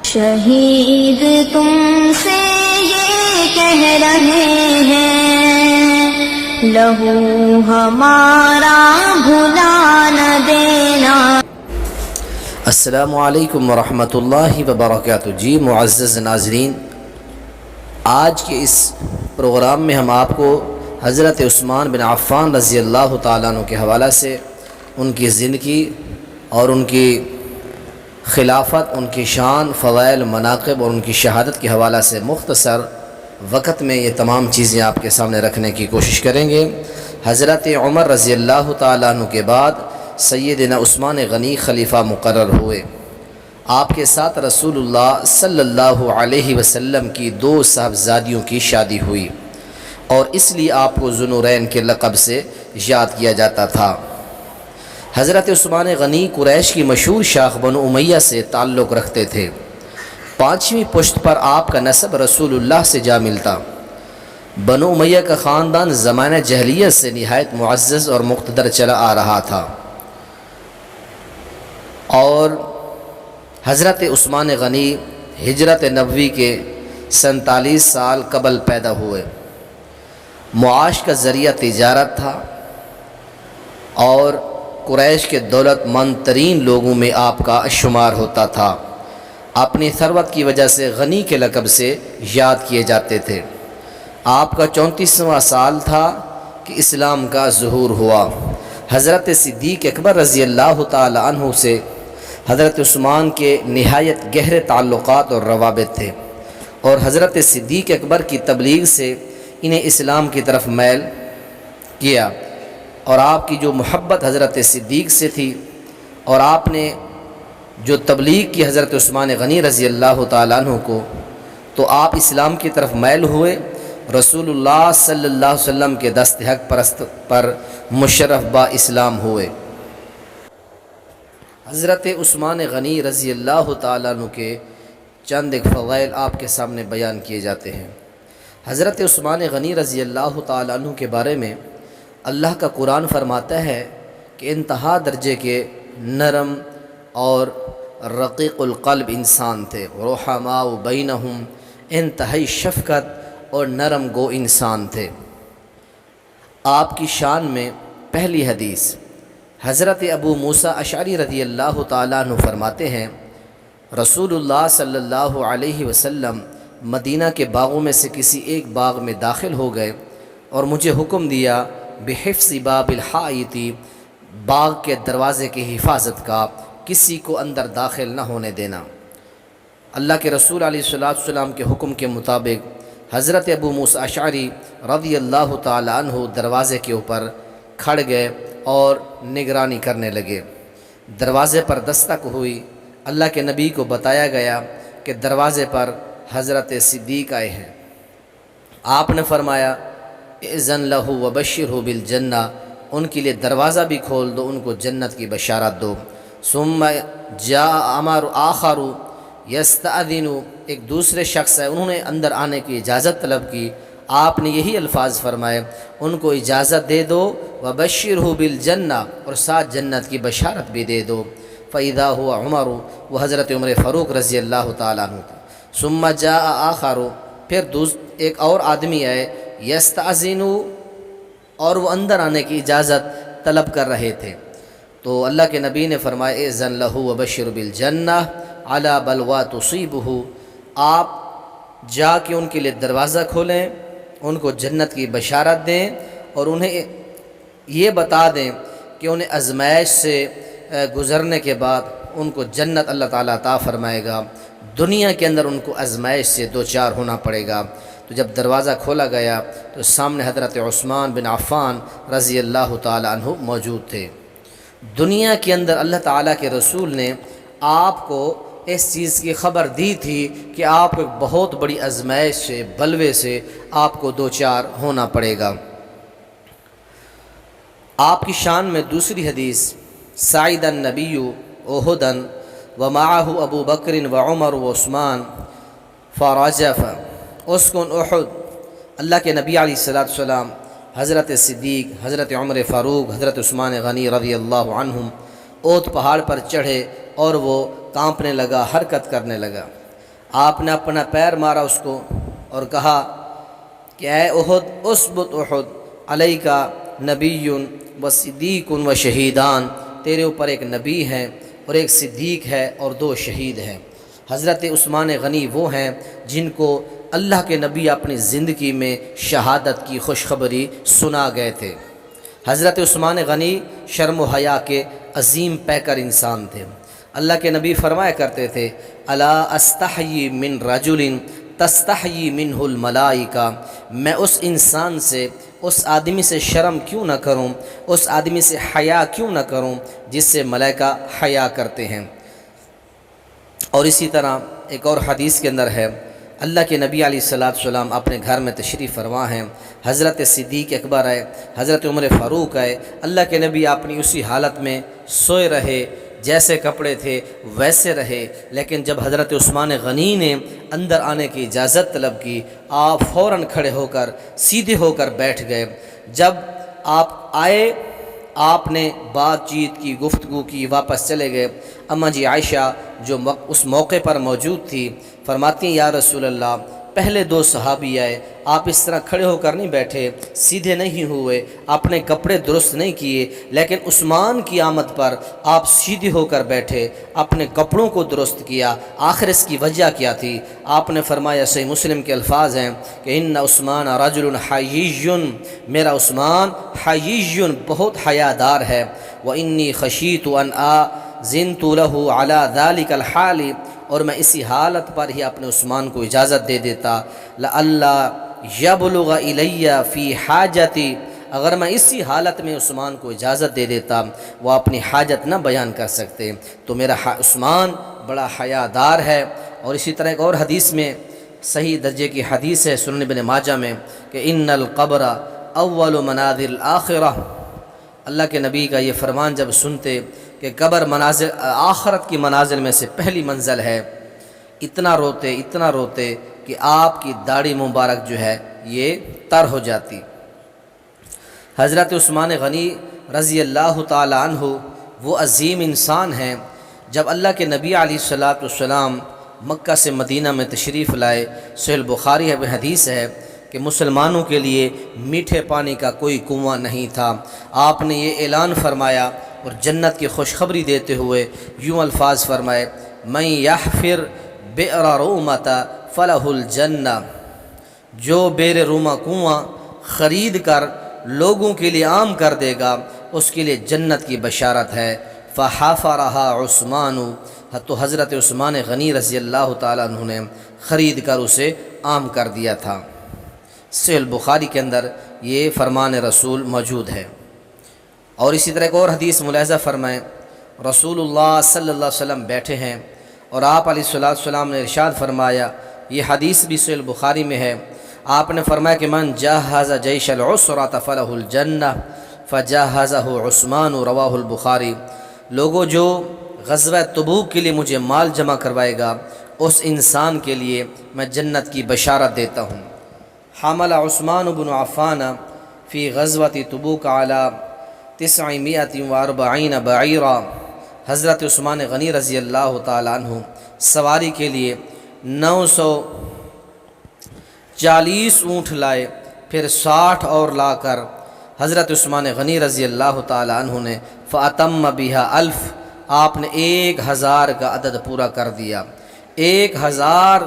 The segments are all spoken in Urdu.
شہید تم سے یہ کہہ رہے ہیں، لہو ہمارا بھلا نہ دینا۔ السلام علیکم ورحمۃ اللہ وبرکاتہ۔ جی معزز ناظرین، آج کے اس پروگرام میں ہم آپ کو حضرت عثمان بن عفان رضی اللہ تعالیٰ عنہ کے حوالہ سے ان کی زندگی اور ان کی خلافت، ان کی شان، فضائل، مناقب اور ان کی شہادت کے حوالہ سے مختصر وقت میں یہ تمام چیزیں آپ کے سامنے رکھنے کی کوشش کریں گے۔ حضرت عمر رضی اللہ تعالیٰ عنہ کے بعد سیدنا عثمان غنی خلیفہ مقرر ہوئے۔ آپ کے ساتھ رسول اللہ صلی اللہ علیہ وسلم کی 2 صاحبزادیوں کی شادی ہوئی، اور اس لیے آپ کو ذو نورین کے لقب سے یاد کیا جاتا تھا۔ حضرت عثمان غنی قریش کی مشہور شاخ بنو امیہ سے تعلق رکھتے تھے۔ 5ویں پشت پر آپ کا نسب رسول اللہ سے جا ملتا۔ بنو امیہ کا خاندان زمانہ جاہلیت سے نہایت معزز اور مقتدر چلا آ رہا تھا، اور حضرت عثمان غنی ہجرت نبوی کے 47 سال قبل پیدا ہوئے۔ معاش کا ذریعہ تجارت تھا، اور قریش کے دولت مند ترین لوگوں میں آپ کا شمار ہوتا تھا۔ اپنی ثروت کی وجہ سے غنی کے لقب سے یاد کیے جاتے تھے۔ آپ کا 34واں سال تھا کہ اسلام کا ظہور ہوا۔ حضرت صدیق اکبر رضی اللہ تعالی عنہ سے حضرت عثمان کے نہایت گہرے تعلقات اور روابط تھے، اور حضرت صدیق اکبر کی تبلیغ سے انہیں اسلام کی طرف میل کیا، اور آپ کی جو محبت حضرت صدیق سے تھی اور آپ نے جو تبلیغ کی حضرت عثمان غنی رضی اللہ تعالیٰ عنہ کو، تو آپ اسلام کی طرف میل ہوئے۔ رسول اللہ صلی اللہ علیہ وسلم کے دست حق پرست پر مشرف با اسلام ہوئے۔ حضرت عثمان غنی رضی اللہ تعالیٰ عنہ کے چند ایک فضائل آپ کے سامنے بیان کیے جاتے ہیں۔ حضرت عثمان غنی رضی اللہ تعالیٰ عنہ کے بارے میں اللہ کا قرآن فرماتا ہے کہ انتہا درجے کے نرم اور رقیق القلب انسان تھے، رحماء بینہم، انتہائی شفقت اور نرم گو انسان تھے۔ آپ کی شان میں پہلی حدیث، حضرت ابو موسیٰ اشعری رضی اللہ تعالیٰ عنہ فرماتے ہیں، رسول اللہ صلی اللہ علیہ وسلم مدینہ کے باغوں میں سے کسی ایک باغ میں داخل ہو گئے اور مجھے حکم دیا بحفظ باب الحائط، باغ کے دروازے کی حفاظت کا، کسی کو اندر داخل نہ ہونے دینا۔ اللہ کے رسول علیہ السلام کے حکم کے مطابق حضرت ابو موسیٰ اشعری رضی اللہ تعالی عنہ دروازے کے اوپر کھڑ گئے اور نگرانی کرنے لگے۔ دروازے پر دستک ہوئی، اللہ کے نبی کو بتایا گیا کہ دروازے پر حضرت صدیق آئے ہیں۔ آپ نے فرمایا اذن لہ وبشرہ بالجنہ، ان کے لیے دروازہ بھی کھول دو، ان کو جنت کی بشارت دو۔ ثم جاء عمر آخر یستأذن، ایک دوسرے شخص ہے، انہوں نے اندر آنے کی اجازت طلب کی۔ آپ نے یہی الفاظ فرمائے، ان کو اجازت دے دو، وبشرہ بالجنہ، اور ساتھ جنت کی بشارت بھی دے دو۔ فإذا هو عمر، وہ حضرت عمر فاروق رضی اللہ تعالیٰ عنہ تھے۔ ثم جاء آخر، پھر ایک اور آدمی آئے، یستأذن، اور وہ اندر آنے کی اجازت طلب کر رہے تھے۔ تو اللہ کے نبی نے فرمایا اذن لہ وبشر بالجنہ علی بلوى تصیبہ، آپ جا کے ان کے لیے دروازہ کھولیں، ان کو جنت کی بشارت دیں، اور انہیں یہ بتا دیں کہ انہیں آزمائش سے گزرنے کے بعد ان کو جنت اللہ تعالیٰ عطا فرمائے گا، دنیا کے اندر ان کو آزمائش سے دوچار ہونا پڑے گا۔ تو جب دروازہ کھولا گیا تو سامنے حضرت عثمان بن عفان رضی اللہ تعالیٰ عنہ موجود تھے۔ دنیا کے اندر اللہ تعالیٰ کے رسول نے آپ کو اس چیز کی خبر دی تھی کہ آپ کو ایک بہت بڑی آزمائش سے، بلوے سے آپ کو دوچار ہونا پڑے گا۔ آپ کی شان میں دوسری حدیث، سعید النبی احدا ومعه ابو بکر وعمر وعثمان فرجف اسکن احد، اللہ کے نبی علیہ السلام حضرت صدیق، حضرت عمر فاروق، حضرت عثمان غنی رضی اللہ عنہم احد پہاڑ پر چڑھے اور وہ کانپنے لگا، حرکت کرنے لگا۔ آپ نے اپنا پیر مارا اس کو اور کہا کہ اے احد اسبت احد علیکا نبی و صدیق و شہیدان، تیرے اوپر ایک نبی ہے اور ایک صدیق ہے اور 2 شہید ہیں۔ حضرت عثمان غنی وہ ہیں جن کو اللہ کے نبی اپنی زندگی میں شہادت کی خوشخبری سنا گئے تھے۔ حضرت عثمان غنی شرم و حیا کے عظیم پیکر انسان تھے۔ اللہ کے نبی فرمایا کرتے تھے الا استحیی من رجل تستحیی منہ الملائکہ، میں اس انسان سے، اس آدمی سے شرم کیوں نہ کروں، اس آدمی سے حیا کیوں نہ کروں جس سے ملائکہ حیا کرتے ہیں۔ اور اسی طرح ایک اور حدیث کے اندر ہے، اللہ کے نبی علیہ السلام اپنے گھر میں تشریف فرما ہیں، حضرت صدیق اکبر آئے، حضرت عمر فاروق آئے، اللہ کے نبی اپنی اسی حالت میں سوئے رہے، جیسے کپڑے تھے ویسے رہے، لیکن جب حضرت عثمان غنی نے اندر آنے کی اجازت طلب کی، آپ فوراً کھڑے ہو کر سیدھے ہو کر بیٹھ گئے۔ جب آپ آئے، آپ نے بات چیت کی، گفتگو کی، واپس چلے گئے۔ اماں جی عائشہ جو اس موقع پر موجود تھی فرماتی ہیں یا رسول اللہ، پہلے 2 صحابی آئے، آپ اس طرح کھڑے ہو کر نہیں بیٹھے، سیدھے نہیں ہوئے، اپنے کپڑے درست نہیں کیے، لیکن عثمان کی آمد پر آپ سیدھے ہو کر بیٹھے، اپنے کپڑوں کو درست کیا، آخر اس کی وجہ کیا تھی؟ آپ نے فرمایا، صحیح مسلم کے الفاظ ہیں کہ ان عثمان رجل حیی، میرا عثمان حیی بہت حیادار ہے، وانی خشیت ان آذنت له علی ذلک الحال، اور میں اسی حالت پر ہی اپنے عثمان کو اجازت دے دیتا، لئلا یبلغ الی فی حاجتی، اگر میں اسی حالت میں عثمان کو اجازت دے دیتا وہ اپنی حاجت نہ بیان کر سکتے، تو میرا عثمان بڑا حیادار ہے۔ اور اسی طرح ایک اور حدیث میں، صحیح درجے کی حدیث ہے سنن ابن ماجہ میں کہ ان القبر اول منازل الآخرہ، اللہ کے نبی کا یہ فرمان جب سنتے کہ قبر منازل آخرت کی منازل میں سے پہلی منزل ہے، اتنا روتے کہ آپ کی داڑھی مبارک جو ہے یہ تر ہو جاتی۔ حضرت عثمان غنی رضی اللہ تعالی عنہ وہ عظیم انسان ہیں، جب اللہ کے نبی علیہ السلام مکہ سے مدینہ میں تشریف لائے، صحیح بخاری میں حدیث ہے کہ مسلمانوں کے لیے میٹھے پانی کا کوئی کنواں نہیں تھا۔ آپ نے یہ اعلان فرمایا اور جنت کی خوشخبری دیتے ہوئے یوں الفاظ فرمائے، من یحفر بئر رومۃ فلہ الجنہ، جو بئر روما کنواں خرید کر لوگوں کے لیے عام کر دے گا اس کے لیے جنت کی بشارت ہے۔ فحفرھا عثمان، تو حضرت عثمان غنی رضی اللہ تعالیٰ عنہ نے خرید کر اسے عام کر دیا تھا۔ صحیح بخاری کے اندر یہ فرمان رسول موجود ہے۔ اور اسی طرح ایک اور حدیث ملاحظہ فرمائیں، رسول اللہ صلی اللہ علیہ وسلم بیٹھے ہیں اور آپ علیہ السلام نے ارشاد فرمایا، یہ حدیث بھی صحیح بخاری میں ہے، آپ نے فرمایا کہ من جہز جیش العسرۃ فلہ الجنہ فجہزہ عثمان، رواہ البخاری، لوگوں جو غزوہ تبوک کے لیے مجھے مال جمع کروائے گا اس انسان کے لیے میں جنت کی بشارت دیتا ہوں۔ حمل عثمان بن عفان فی غزوۃ تبوک علی 940 بعیرا، حضرت عثمان غنی رضی اللہ تعالیٰ عنہ سواری کے لیے 940 اونٹ لائے، پھر 60 اور لا کر حضرت عثمان غنی رضی اللہ تعالیٰ عنہ نے فاتم بہا 1000، آپ نے 1000 کا عدد پورا کر دیا۔ 1000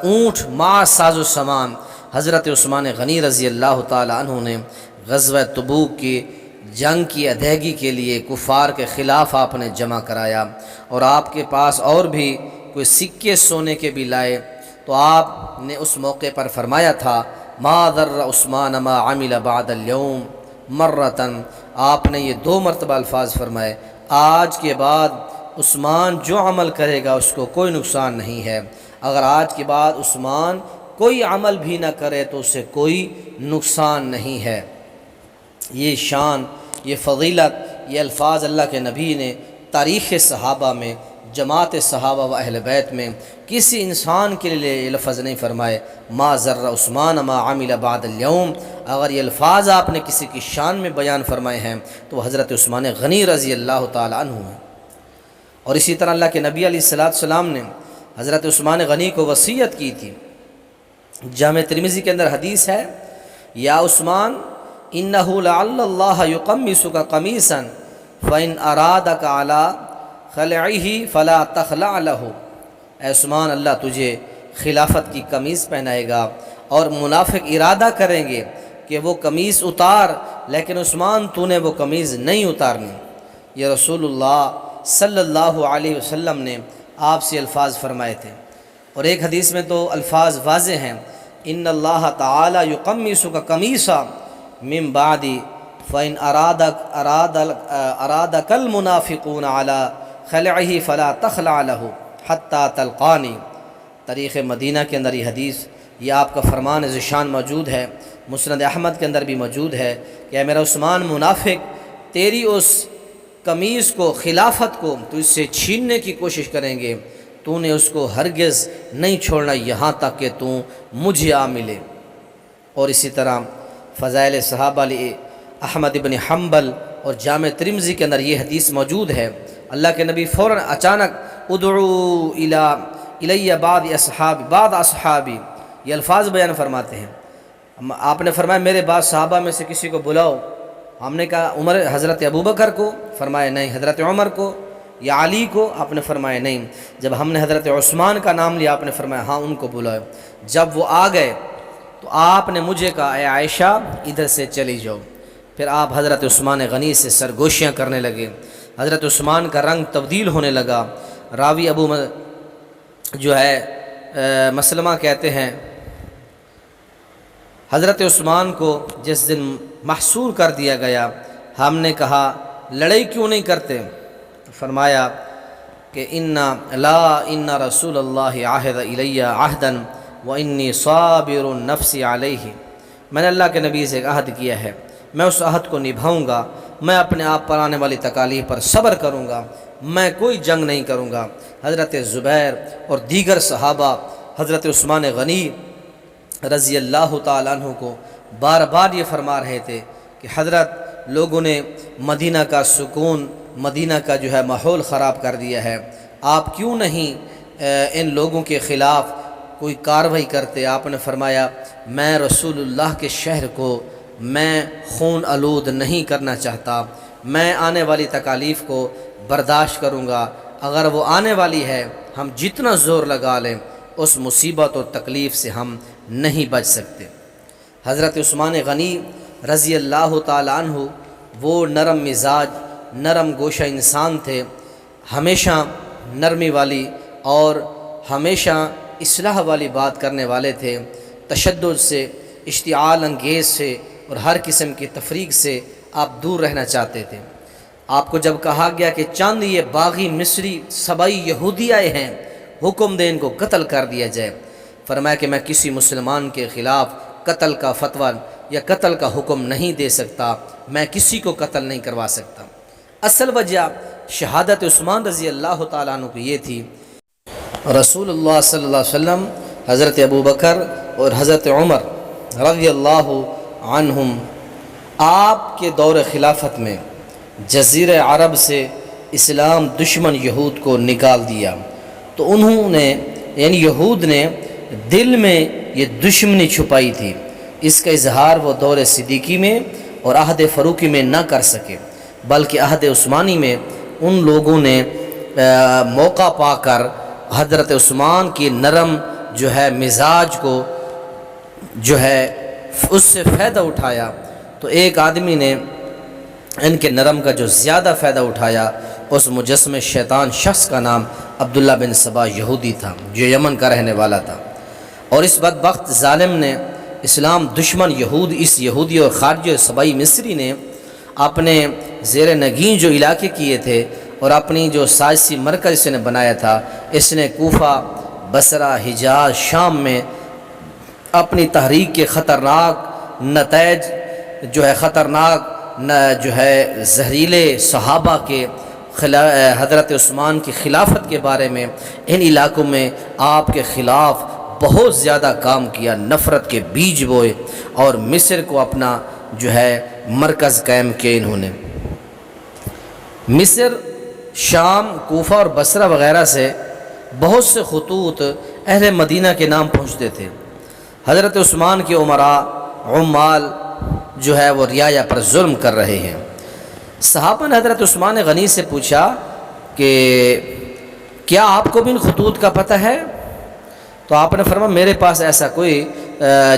اونٹ مع ساز و سامان حضرت عثمان غنی رضی اللہ تعالیٰ عنہ نے غزوہ تبوک کی جنگ کی ادائیگی کے لیے کفار کے خلاف آپ نے جمع کرایا، اور آپ کے پاس اور بھی کوئی سکے سونے کے بھی لائے، تو آپ نے اس موقع پر فرمایا تھا ما ضر عثمان ما عمل بعد اليوم مرتن، آپ نے یہ 2 مرتبہ الفاظ فرمائے، آج کے بعد عثمان جو عمل کرے گا اس کو کوئی نقصان نہیں ہے، اگر آج کے بعد عثمان کوئی عمل بھی نہ کرے تو اسے کوئی نقصان نہیں ہے۔ یہ شان، یہ فضیلت، یہ الفاظ اللہ کے نبی نے تاریخ صحابہ میں، جماعت صحابہ و اہل بیت میں کسی انسان کے لیے یہ لفظ نہیں فرمائے ما ضر عثمان ما عمل بعد اليوم۔ اگر یہ الفاظ آپ نے کسی کی شان میں بیان فرمائے ہیں تو حضرت عثمان غنی رضی اللہ تعالی عنہ ہیں۔ اور اسی طرح اللہ کے نبی علیہ السلام نے حضرت عثمان غنی کو وصیت کی تھی۔ جامع ترمذی کے اندر حدیث ہے، یا عثمان انہ لعل اللہ یقمصک قمیصا فإن ارادک علی خلعہ فلا تخلع لہ۔ اے عثمان، اللہ تجھے خلافت کی قمیص پہنائے گا، اور منافق ارادہ کریں گے کہ وہ قمیص اتار، لیکن عثمان تو نے وہ قمیص نہیں اتارنی۔ یہ رسول اللہ صلی اللہ علیہ وسلم نے آپ سے الفاظ فرمائے تھے، اور ایک حدیث میں تو الفاظ واضح ہیں، ان اللہ تعالی یقمصک قمیصا من بعد فإن ارادک المنافقون علی خلعہ فلا تخلع لہ حتی تلقانی۔ تاریخ مدینہ کے اندر یہ حدیث، یہ آپ کا فرمان ذیشان موجود ہے، مسند احمد کے اندر بھی موجود ہے کہ اے میرا عثمان، منافق تیری اس قمیص کو، خلافت کو تو اس سے چھیننے کی کوشش کریں گے، تو نے اس کو ہرگز نہیں چھوڑنا یہاں تک کہ تو مجھے آ ملے۔ اور اسی طرح فضائل صحابہ علی احمد ابن حنبل اور جامع ترمذی کے اندر یہ حدیث موجود ہے، اللہ کے نبی فوراً اچانک ادعو الی بعض اصحابی، یہ الفاظ بیان فرماتے ہیں۔ آپ نے فرمایا میرے بعض صحابہ میں سے کسی کو بلاؤ۔ ہم نے کہا عمر، حضرت ابوبکر کو؟ فرمایا نہیں۔ حضرت عمر کو یا علی کو؟ آپ نے فرمایا نہیں۔ جب ہم نے حضرت عثمان کا نام لیا، آپ نے فرمایا ہاں ان کو بلاؤ۔ جب وہ آ گئے تو آپ نے مجھے کہا اے عائشہ ادھر سے چلی جاؤ۔ پھر آپ حضرت عثمان غنی سے سرگوشیاں کرنے لگے، حضرت عثمان کا رنگ تبدیل ہونے لگا۔ راوی جو ہے مسلمہ کہتے ہیں، حضرت عثمان کو جس دن محصور کر دیا گیا، ہم نے کہا لڑائی کیوں نہیں کرتے؟ فرمایا کہ ان رسول اللہ عہد الی عہدا وانی صابر نفسی علیہ، میں نے اللہ کے نبی سے ایک عہد کیا ہے، میں اس عہد کو نبھاؤں گا، میں اپنے آپ پر آنے والی تکالیف پر صبر کروں گا، میں کوئی جنگ نہیں کروں گا۔ حضرت زبیر اور دیگر صحابہ حضرت عثمان غنی رضی اللہ تعالیٰ عنہ کو بار بار یہ فرما رہے تھے کہ حضرت لوگوں نے مدینہ کا سکون، مدینہ کا جو ہے ماحول خراب کر دیا ہے، آپ کیوں نہیں ان لوگوں کے خلاف کوئی کارروائی کرتے؟ آپ نے فرمایا میں رسول اللہ کے شہر کو میں خون آلود نہیں کرنا چاہتا، میں آنے والی تکالیف کو برداشت کروں گا، اگر وہ آنے والی ہے ہم جتنا زور لگا لیں اس مصیبت اور تکلیف سے ہم نہیں بچ سکتے۔ حضرت عثمان غنی رضی اللہ تعالیٰ عنہ وہ نرم مزاج، نرم گوشہ انسان تھے، ہمیشہ نرمی والی اور ہمیشہ اصلاح والی بات کرنے والے تھے، تشدد سے، اشتعال انگیز سے اور ہر قسم کی تفریق سے آپ دور رہنا چاہتے تھے۔ آپ کو جب کہا گیا کہ چند یہ باغی مصری سبائی یہودی آئے ہیں، حکم دے ان کو قتل کر دیا جائے، فرمایا کہ میں کسی مسلمان کے خلاف قتل کا فتویٰ یا قتل کا حکم نہیں دے سکتا، میں کسی کو قتل نہیں کروا سکتا۔ اصل وجہ شہادت عثمان رضی اللہ تعالیٰ عنہ کی یہ تھی، رسول اللہ صلی اللہ علیہ وسلم، حضرت ابوبکر اور حضرت عمر رضی اللہ عنہم آپ کے دور خلافت میں جزیرہ عرب سے اسلام دشمن یہود کو نکال دیا، تو انہوں نے یعنی یہود نے دل میں یہ دشمنی چھپائی تھی، اس کا اظہار وہ دور صدیقی میں اور عہد فاروقی میں نہ کر سکے، بلکہ عہد عثمانی میں ان لوگوں نے موقع پا کر حضرت عثمان کی نرم جو ہے مزاج کو جو ہے اس سے فائدہ اٹھایا، تو ایک آدمی نے ان کے نرم کا جو زیادہ فائدہ اٹھایا، اس مجسم شیطان شخص کا نام عبداللہ بن سبا یہودی تھا، جو یمن کا رہنے والا تھا، اور اس بدبخت ظالم نے اسلام دشمن اس یہودی اور خارجی اور سبائی مصری نے اپنے زیر نگین جو علاقے کیے تھے اور اپنی جو سیاسی مرکز اس نے بنایا تھا، اس نے کوفہ، بصرہ، حجاز، شام میں اپنی تحریک کے خطرناک نتائج جو ہے خطرناک جو ہے زہریلے صحابہ کے حضرت عثمان کی خلافت کے بارے میں ان علاقوں میں آپ کے خلاف بہت زیادہ کام کیا، نفرت کے بیج بوئے اور مصر کو اپنا جو ہے مرکز قائم کیا انہوں نے۔ مصر، شام، کوفہ اور بصرہ وغیرہ سے بہت سے خطوط اہل مدینہ کے نام پہنچتے تھے۔ حضرت عثمان کے امراء عمال جو ہے وہ رعایا پر ظلم کر رہے ہیں۔ صحابہ نے حضرت عثمان غنی سے پوچھا کہ کیا آپ کو بھی ان خطوط کا پتہ ہے؟ تو آپ نے فرمایا میرے پاس ایسا کوئی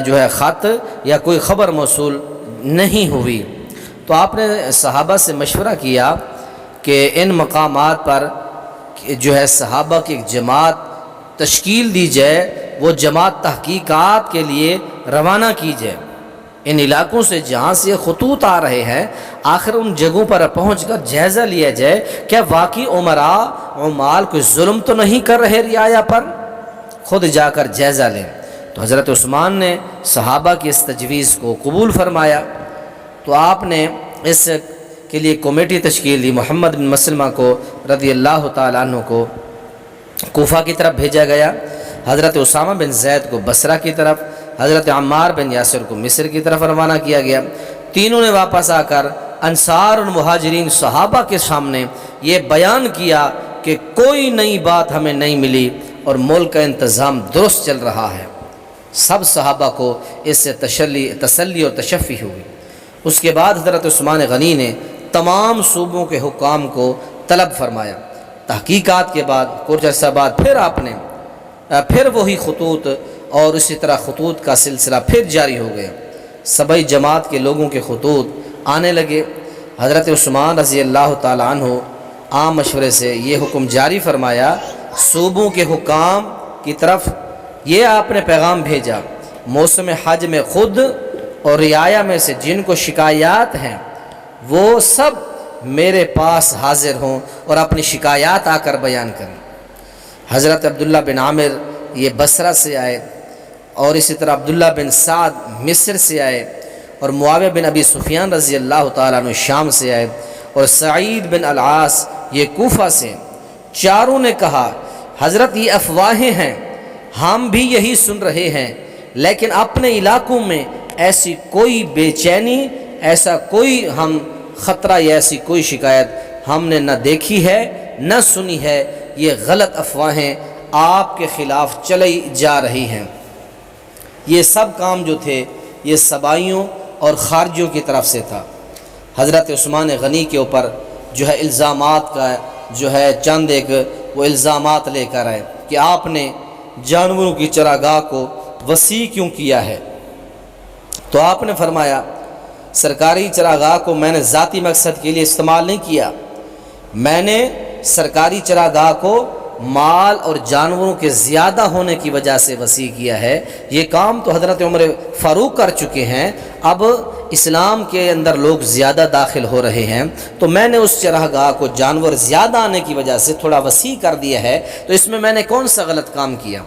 جو ہے خط یا کوئی خبر موصول نہیں ہوئی۔ تو آپ نے صحابہ سے مشورہ کیا کہ ان مقامات پر جو ہے صحابہ کی ایک جماعت تشکیل دی جائے، وہ جماعت تحقیقات کے لیے روانہ کی جائے، ان علاقوں سے جہاں سے یہ خطوط آ رہے ہیں آخر ان جگہوں پر پہنچ کر جائزہ لیا جائے، کیا واقعی عمراء عمال کوئی ظلم تو نہیں کر رہے رعایا پر، خود جا کر جائزہ لیں۔ تو حضرت عثمان نے صحابہ کی اس تجویز کو قبول فرمایا، تو آپ نے اس کے لیے کمیٹی تشکیل دی۔ محمد بن مسلمہ کو رضی اللہ تعالیٰ عنہ کو کوفہ کی طرف بھیجا گیا، حضرت اسامہ بن زید کو بصرہ کی طرف، حضرت عمار بن یاسر کو مصر کی طرف روانہ کیا گیا۔ تینوں نے واپس آ کر انصار اور مہاجرین صحابہ کے سامنے یہ بیان کیا کہ کوئی نئی بات ہمیں نہیں ملی اور ملک کا انتظام درست چل رہا ہے۔ سب صحابہ کو اس سے تسلی اور تشفی ہوئی۔ اس کے بعد حضرت عثمان غنی نے تمام صوبوں کے حکام کو طلب فرمایا۔ تحقیقات کے بعد کچھ عرصہ بعد پھر وہی خطوط اور اسی طرح خطوط کا سلسلہ پھر جاری ہو گیا۔ سبئی جماعت کے لوگوں کے خطوط آنے لگے۔ حضرت عثمان رضی اللہ تعالیٰ عنہ عام مشورے سے یہ حکم جاری فرمایا، صوبوں کے حکام کی طرف یہ آپ نے پیغام بھیجا، موسم حج میں خود اور رعایا میں سے جن کو شکایات ہیں وہ سب میرے پاس حاضر ہوں اور اپنی شکایات آ کر بیان کریں۔ حضرت عبداللہ بن عامر یہ بصرہ سے آئے، اور اسی طرح عبداللہ بن سعد مصر سے آئے، اور معاویہ بن ابی سفیان رضی اللہ تعالیٰ عنہ شام سے آئے، اور سعید بن العاص یہ کوفہ سے۔ چاروں نے کہا حضرت یہ افواہیں ہیں، ہم بھی یہی سن رہے ہیں، لیکن اپنے علاقوں میں ایسی کوئی بے چینی، ایسا کوئی ہم خطرہ یا ایسی کوئی شکایت ہم نے نہ دیکھی ہے نہ سنی ہے، یہ غلط افواہیں آپ کے خلاف چلی جا رہی ہیں۔ یہ سب کام جو تھے یہ سبائیوں اور خارجیوں کی طرف سے تھا۔ حضرت عثمان غنی کے اوپر جو ہے الزامات کا جو ہے چند ایک وہ الزامات لے کر آئے کہ آپ نے جانوروں کی چراگاہ کو وسیع کیوں کیا ہے۔ تو آپ نے فرمایا سرکاری چراگاہ کو میں نے ذاتی مقصد کے لیے استعمال نہیں کیا، میں نے سرکاری چراگاہ کو مال اور جانوروں کے زیادہ ہونے کی وجہ سے وسیع کیا ہے۔ یہ کام تو حضرت عمر فاروق کر چکے ہیں، اب اسلام کے اندر لوگ زیادہ داخل ہو رہے ہیں، تو میں نے اس چراگاہ کو جانور زیادہ آنے کی وجہ سے تھوڑا وسیع کر دیا ہے، تو اس میں نے کون سا غلط کام کیا؟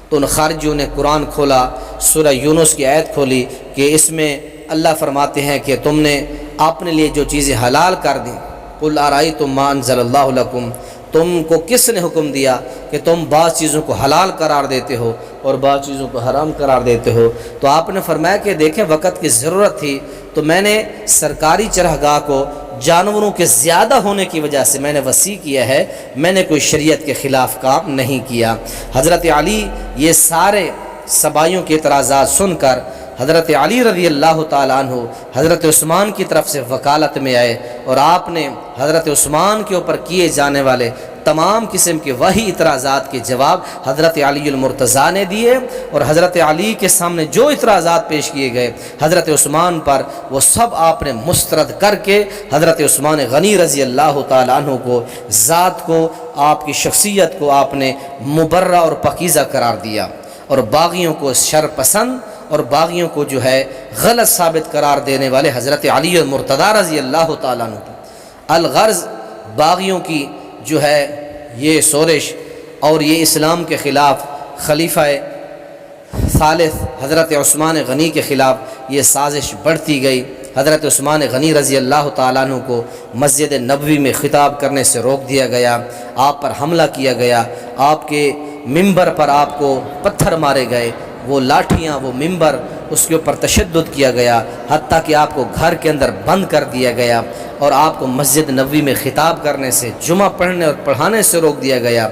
تو ان خارجیوں نے قرآن کھولا، سورہ یونس کی آیت کھولی کہ اس میں اللہ فرماتے ہیں کہ تم نے اپنے لیے جو چیزیں حلال کر دیں، قل ارأیتم ما انزل اللہ لکم، تم کو کس نے حکم دیا کہ تم بعض چیزوں کو حلال قرار دیتے ہو اور بعض چیزوں کو حرام قرار دیتے ہو؟ تو آپ نے فرمایا کہ دیکھیں وقت کی ضرورت تھی تو میں نے سرکاری چراگاہ کو جانوروں کے زیادہ ہونے کی وجہ سے میں نے وسیع کیا ہے، میں نے کوئی شریعت کے خلاف کام نہیں کیا۔ حضرت علی یہ سارے سبائیوں کے اعتراضات سن کر حضرت علی رضی اللہ تعالیٰ عنہ حضرت عثمان کی طرف سے وکالت میں آئے، اور آپ نے حضرت عثمان کے اوپر کیے جانے والے تمام قسم کے وہی اعتراضات کے جواب حضرت علی المرتضیٰ نے دیے، اور حضرت علی کے سامنے جو اعتراضات پیش کیے گئے حضرت عثمان پر وہ سب آپ نے مسترد کر کے حضرت عثمان غنی رضی اللہ تعالیٰ عنہ کو، ذات کو، آپ کی شخصیت کو آپ نے مبرہ اور پاکیزہ قرار دیا، اور باغیوں کو شر پسند اور باغیوں کو جو ہے غلط ثابت قرار دینے والے حضرت علی المرتضیٰ رضی اللہ تعالیٰ عنہ کو الغرض باغیوں کی جو ہے یہ سورش اور یہ اسلام کے خلاف خلیفہ ثالث حضرت عثمان غنی کے خلاف یہ سازش بڑھتی گئی۔ حضرت عثمان غنی رضی اللہ تعالیٰ عنہ کو مسجد نبوی میں خطاب کرنے سے روک دیا گیا، آپ پر حملہ کیا گیا، آپ کے ممبر پر آپ کو پتھر مارے گئے، وہ لاٹھیاں، وہ ممبر، اس کے اوپر تشدد کیا گیا، حتیٰ کہ آپ کو گھر کے اندر بند کر دیا گیا، اور آپ کو مسجد نبوی میں خطاب کرنے سے، جمعہ پڑھنے اور پڑھانے سے روک دیا گیا،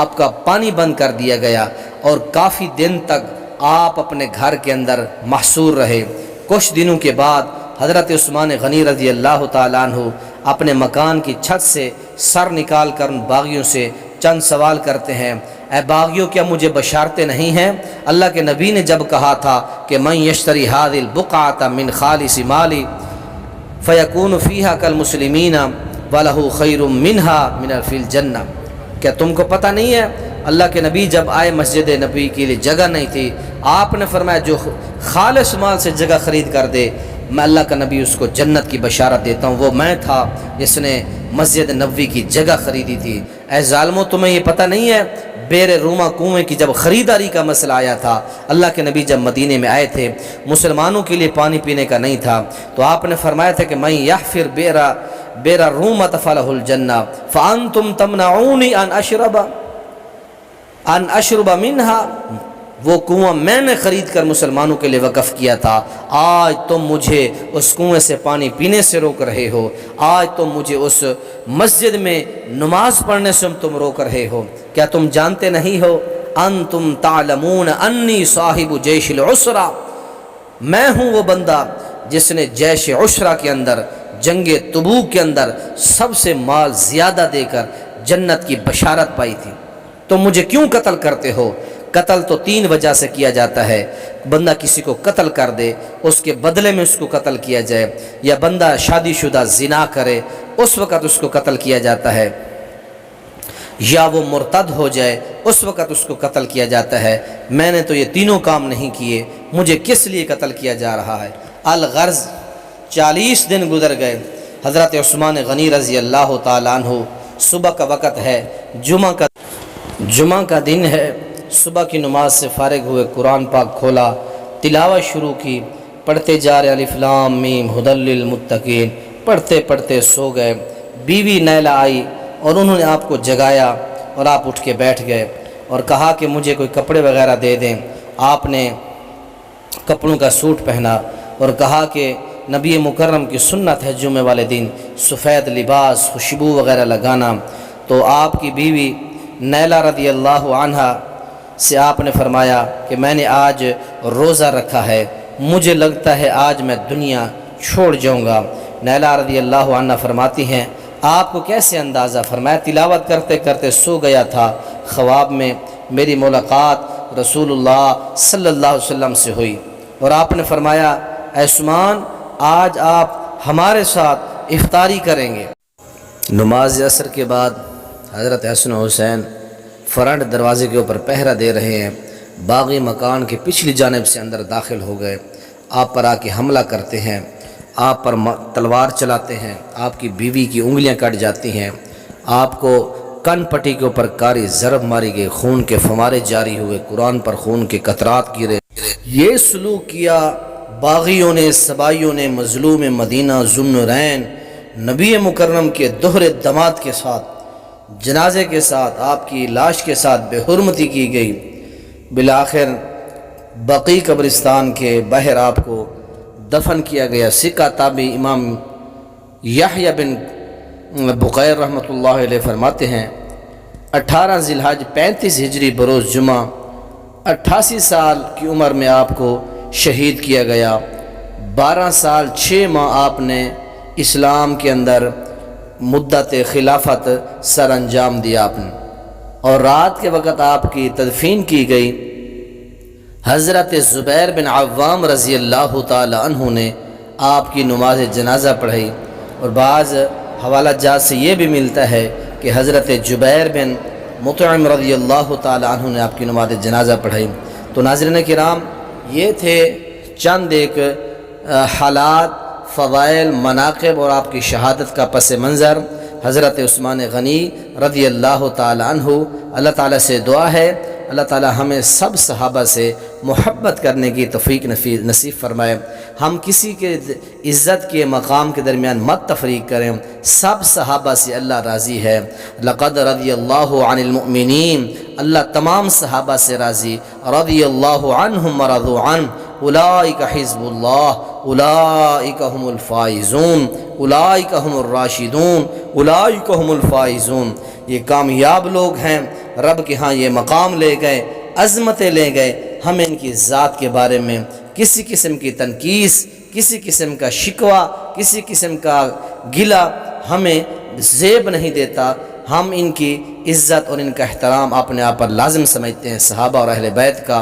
آپ کا پانی بند کر دیا گیا، اور کافی دن تک آپ اپنے گھر کے اندر محصور رہے۔ کچھ دنوں کے بعد حضرت عثمان غنی رضی اللہ تعالیٰ عنہ اپنے مکان کی چھت سے سر نکال کر ان باغیوں سے چند سوال کرتے ہیں، اے باغیوں کیا مجھے بشارتیں نہیں ہیں؟ اللہ کے نبی نے جب کہا تھا کہ من یشتری هذه البقعة من خالص مالی فیکون فیہا کالمسلمین وَلَهُ خَيْرٌ مِّنْهَا مِنَ فِی الْجَنَّةِ، کیا تم کو پتہ نہیں ہے؟ اللہ کے نبی جب آئے مسجد نبی کے لیے جگہ نہیں تھی، آپ نے فرمایا جو خالص مال سے جگہ خرید کر دے، میں اللہ کا نبی اس کو جنت کی بشارت دیتا ہوں۔ وہ میں تھا جس نے مسجد نبوی کی جگہ خریدی تھی۔ اے ظالموں تمہیں یہ پتہ نہیں ہے بیر روما کنویں کی جب خریداری کا مسئلہ آیا تھا، اللہ کے نبی جب مدینے میں آئے تھے، مسلمانوں کے لیے پانی پینے کا نہیں تھا، تو آپ نے فرمایا تھا کہ میں یحفر بیر رومۃ فلہ الجنہ فانتم تمنعونی ان اشرب منہا، وہ کنواں میں نے خرید کر مسلمانوں کے لیے وقف کیا تھا، آج تم مجھے اس کنویں سے پانی پینے سے روک رہے ہو، آج تم مجھے اس مسجد میں نماز پڑھنے سے تم روک رہے ہو۔ کیا تم جانتے نہیں ہو انتم تعلمون انی صاحب جیش العسرہ، میں ہوں وہ بندہ جس نے جیش عسرہ کے اندر، جنگ تبوک کے اندر سب سے مال زیادہ دے کر جنت کی بشارت پائی تھی، تم مجھے کیوں قتل کرتے ہو؟ قتل تو 3 وجہ سے کیا جاتا ہے، بندہ کسی کو قتل کر دے، اس کے بدلے میں اس کو قتل کیا جائے، یا بندہ شادی شدہ زنا کرے اس وقت اس کو قتل کیا جاتا ہے، یا وہ مرتد ہو جائے اس وقت اس کو قتل کیا جاتا ہے۔ میں نے تو یہ تینوں کام نہیں کیے، مجھے کس لیے قتل کیا جا رہا ہے؟ الغرض 40 دن گزر گئے، حضرت عثمان غنی رضی اللہ تعالیٰ عنہ، صبح کا وقت ہے، جمعہ کا دن ہے، صبح کی نماز سے فارغ ہوئے قرآن پاک کھولا، تلاوت شروع کی، پڑھتے جا رہے الف لام میم ھدی للمتقین، پڑھتے پڑھتے سو گئے۔ بیوی نیلہ آئی اور انہوں نے آپ کو جگایا اور آپ اٹھ کے بیٹھ گئے اور کہا کہ مجھے کوئی کپڑے وغیرہ دے دیں۔ آپ نے کپڑوں کا سوٹ پہنا اور کہا کہ نبی مکرم کی سنت ہے جمعے والے دن سفید لباس، خوشبو وغیرہ لگانا۔ تو آپ کی بیوی نیلہ رضی اللہ عنہ سے آپ نے فرمایا کہ میں نے آج روزہ رکھا ہے، مجھے لگتا ہے آج میں دنیا چھوڑ جاؤں گا۔ نیلہ رضی اللہ عنہ فرماتی ہیں آپ کو کیسے اندازہ؟ فرمایا تلاوت کرتے کرتے سو گیا تھا، خواب میں میری ملاقات رسول اللہ صلی اللہ علیہ وسلم سے ہوئی اور آپ نے فرمایا اے عثمان آج آپ ہمارے ساتھ افطاری کریں گے۔ نماز عصر کے بعد حضرت حسن و حسین فرنٹ دروازے کے اوپر پہرا دے رہے ہیں، باغی مکان کی پچھلی جانب سے اندر داخل ہو گئے، آپ پر آ کے حملہ کرتے ہیں، آپ پر تلوار چلاتے ہیں، آپ کی بیوی کی انگلیاں کٹ جاتی ہیں، آپ کو کن پٹی کے اوپر کاری ضرب ماری گئی، خون کے فوارے جاری ہوئے، قرآن پر خون کے قطرات گرے۔ یہ سلوک کیا باغیوں نے، سبائیوں نے، مظلوم مدینہ ذو النورین نبی مکرم کے دوہرے دماد کے ساتھ، جنازے کے ساتھ، آپ کی لاش کے ساتھ بے حرمتی کی گئی۔ بالآخر بقی قبرستان کے باہر آپ کو دفن کیا گیا۔ سکہ تابعی امام یحییٰ بن بقیر رحمۃ اللہ علیہ فرماتے ہیں 18 ذی الحج 35 ہجری بروز جمعہ 88 سال کی عمر میں آپ کو شہید کیا گیا۔ 12 سال 6 ماہ آپ نے اسلام کے اندر مدت خلافت سر انجام دیا آپ نے، اور رات کے وقت آپ کی تدفین کی گئی۔ حضرت زبیر بن عوام رضی اللہ تعالی عنہ نے آپ کی نماز جنازہ پڑھائی، اور بعض حوالہ جات سے یہ بھی ملتا ہے کہ حضرت جبیر بن مطعم رضی اللہ تعالی عنہ نے آپ کی نماز جنازہ پڑھائی۔ تو ناظرین کرام یہ تھے چند ایک حالات، فضائل، مناقب اور آپ کی شہادت کا پس منظر حضرت عثمان غنی رضی اللہ تعالی عنہ۔ اللہ تعالیٰ سے دعا ہے اللہ تعالیٰ ہمیں سب صحابہ سے محبت کرنے کی توفیق نصیب فرمائے۔ ہم کسی کے عزت کے مقام کے درمیان مت تفریق کریں، سب صحابہ سے اللہ راضی ہے۔ لقد رضی اللہ عن المؤمنین، اللہ تمام صحابہ سے راضی۔ رضی اللہ عنہم ورضوا عنہ، اولئک حزب اللہ، اولئک هم الفائزون اولئک هم الراشدون اولئک هم الفائزون، یہ کامیاب لوگ ہیں، رب کے ہاں یہ مقام لے گئے، عظمتیں لے گئے۔ ہم ان کی ذات کے بارے میں کسی قسم کی تنقیص، کسی قسم کا شکوہ، کسی قسم کا گلہ ہمیں زیب نہیں دیتا۔ ہم ان کی عزت اور ان کا احترام اپنے آپ پر لازم سمجھتے ہیں، صحابہ اور اہل بیت کا